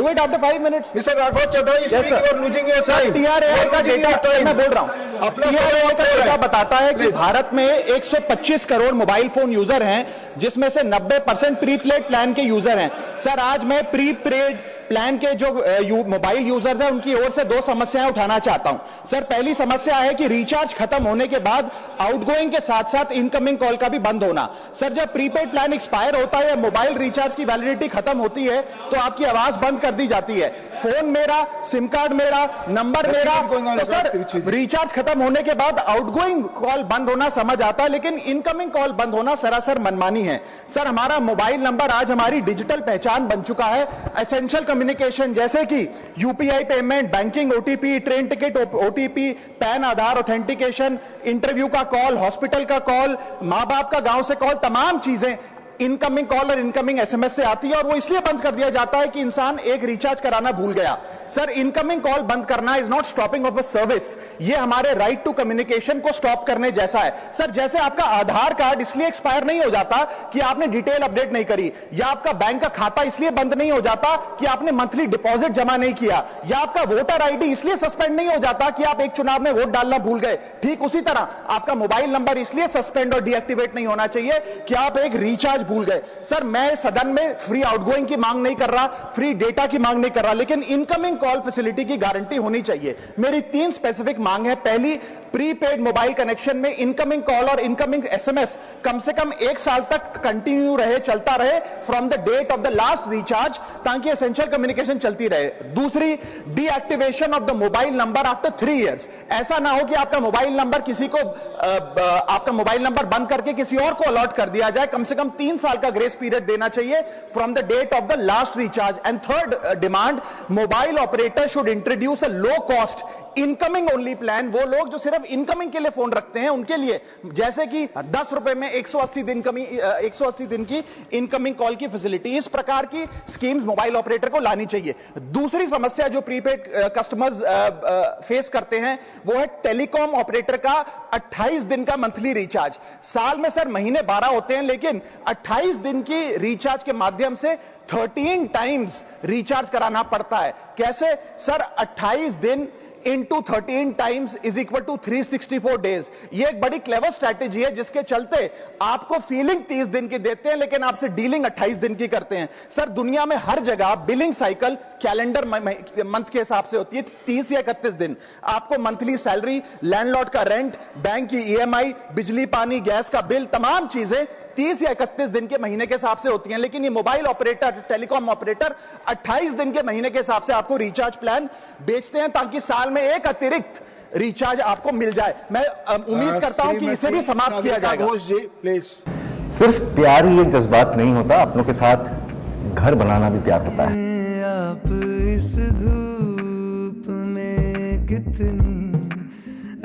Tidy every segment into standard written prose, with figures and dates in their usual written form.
Do it after 5 minutes. Mr. Raghav Chaudhary, Yes, sir. you are losing your time. TRAI का data मैं बोल रहा हूँ, TRAI का डेटा बताता है कि भारत में 125 करोड़ मोबाइल फोन यूजर हैं, जिसमें से 90% प्रीपेड प्लान के यूजर हैं। सर, आज मैं प्रीपेड प्लान के जो मोबाइल यूजर्स हैं उनकी ओर से 2 समस्याएं उठाना चाहता हूं। सर, पहली समस्या है कि रिचार्ज खत्म होने के बाद आउटगोइंग के साथ साथ इनकमिंग कॉल का भी बंद होना। सर, जब प्रीपेड प्लान एक्सपायर होता है या मोबाइल रिचार्ज की वैलिडिटी खत्म होती है तो आपकी आवाज बंद कर दी जाती है। फोन मेरा, सिम कार्ड मेरा, नंबर मेरा, तो सर रिचार्ज खत्म होने के बाद आउटगोइंग कॉल बंद होना समझ आता है, लेकिन इनकमिंग कॉल बंद होना सरासर मनमानी है। सर, हमारा मोबाइल नंबर आज हमारी डिजिटल पहचान बन चुका है। एसेंशियल कम्युनिकेशन जैसे कि UPI payment, banking, OTP, train ticket OTP, PAN Aadhaar authentication, interview का कॉल, हॉस्पिटल का कॉल, मां बाप का गांव से कॉल, तमाम चीजें इनकमिंग कॉल और इनकमिंग एसएमएस से आती है, और वो इसलिए बंद कर दिया जाता है कि इंसान एक रिचार्ज कराना भूल गया। सर, इनकमिंग कॉल बंद करना is not stopping of a service, ये हमारे राइट टू कम्युनिकेशन को स्टॉप करने जैसा है। सर, जैसे आपका आधार कार्ड इसलिए एक्सपायर नहीं हो जाता कि आपने डिटेल अपडेट नहीं करी, या आपका बैंक का खाता इसलिए बंद नहीं हो जाता कि आपने मंथली डिपॉजिट जमा नहीं किया, या आपका वोटर आईडी इसलिए सस्पेंड नहीं हो जाता कि आप एक चुनाव में वोट डालना भूल गए, ठीक उसी तरह आपका मोबाइल नंबर इसलिए सस्पेंड और डीएक्टिवेट नहीं होना चाहिए कि आप एक रिचार्ज भूल गए। सर, मैं सदन में फ्री आउटगोइंग की मांग नहीं कर रहा, फ्री डेटा की मांग नहीं कर रहा, लेकिन इनकमिंग कॉल फैसिलिटी की गारंटी होनी चाहिए। मेरी 3 स्पेसिफिक मांग है। पहली, प्रीपेड मोबाइल कनेक्शन में इनकमिंग कॉल और इनकमिंग एसएमएस कम से कम 1 साल तक कंटिन्यू रहे, चलता रहे from the date of the last recharge, ताकि एसेंशियल कम्युनिकेशन चलती रहे। दूसरी, deactivation of the mobile number after 3 years. ऐसा ना हो कि आपका मोबाइल नंबर किसी को आपका मोबाइल नंबर बंद करके किसी और को अलॉट कर दिया जाए। कम से कम 3 साल का ग्रेस पीरियड देना चाहिए from the date of the last recharge. And third demand, mobile operator should introduce a low cost incoming only plan. वो लोग जो सिर्फ इनकमिंग के लिए फोन रखते हैं उनके लिए, जैसे कि 10 रुपए में 180 दिन की इनकमिंग कॉल की फैसिलिटी, इस प्रकार की स्कीम्स मोबाइल ऑपरेटर को लानी चाहिए। दूसरी समस्या जो प्रीपेड कस्टमर्स फेस करते हैं वो है टेलीकॉम ऑपरेटर का 28 दिन का मंथली रिचार्ज। साल में सर महीने 12 होते हैं, लेकिन 28 दिन की रिचार्ज के माध्यम से 13 टाइम्स रिचार्ज कराना पड़ता है। कैसे सर? 28 दिन into 13 times is equal to 364 days। ये एक बड़ी क्लेवर स्ट्रैटेजी है जिसके चलते आपको फीलिंग 30 दिन की देते हैं, लेकिन आपसे डीलिंग 28 दिन की करते हैं। सर, दुनिया में हर जगह बिलिंग साइकिल कैलेंडर मंथ के हिसाब से होती है, 30 या 31 दिन। आपको मंथली सैलरी, लैंडलॉर्ड का रेंट, बैंक की ईएमआई, बिजली पानी गैस का बिल, तमाम चीजें 30 या 31 दिन के महीने के हिसाब से होती हैं। लेकिन ये मोबाइल ऑपरेटर, टेलीकॉम ऑपरेटर 28 दिन के महीने के हिसाब से आपको रिचार्ज प्लान बेचते हैं, ताकि साल में एक अतिरिक्त रिचार्ज आपको मिल जाए। मैं उम्मीद करता हूं कि इसे भी समाप्त किया जाएगा। प्लीज। सिर्फ प्यार ही एक जज्बात नहीं होता, अपनों के साथ घर बनाना भी प्यार होता है। आप इस धूप में कितनी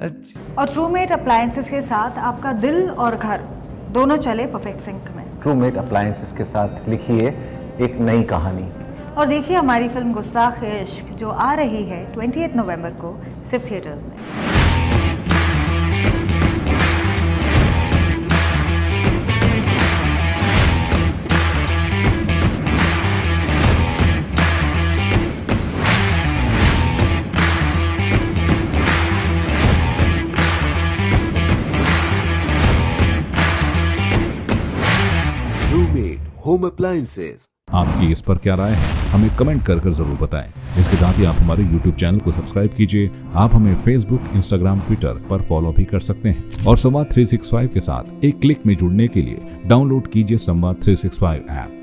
अच्छी। और ट्रूमेट अप्लायंसेस के साथ आपका दिल और घर दोनों चले परफेक्ट सिंक में। ट्रूमेट अप्लायंसेस के साथ लिखिए एक नई कहानी। और देखिए हमारी फिल्म गुस्ताख इश्क, जो आ रही है 28 नवंबर को सिर्फ थिएटर्स में। Home appliances. आपकी इस पर क्या राय है, हमें कमेंट कर जरूर बताएं। इसके साथ ही आप हमारे YouTube चैनल को सब्सक्राइब कीजिए। आप हमें Facebook, Instagram, Twitter पर फॉलो भी कर सकते हैं। और संवाद 365 के साथ एक क्लिक में जुड़ने के लिए डाउनलोड कीजिए संवाद 365 ऐप।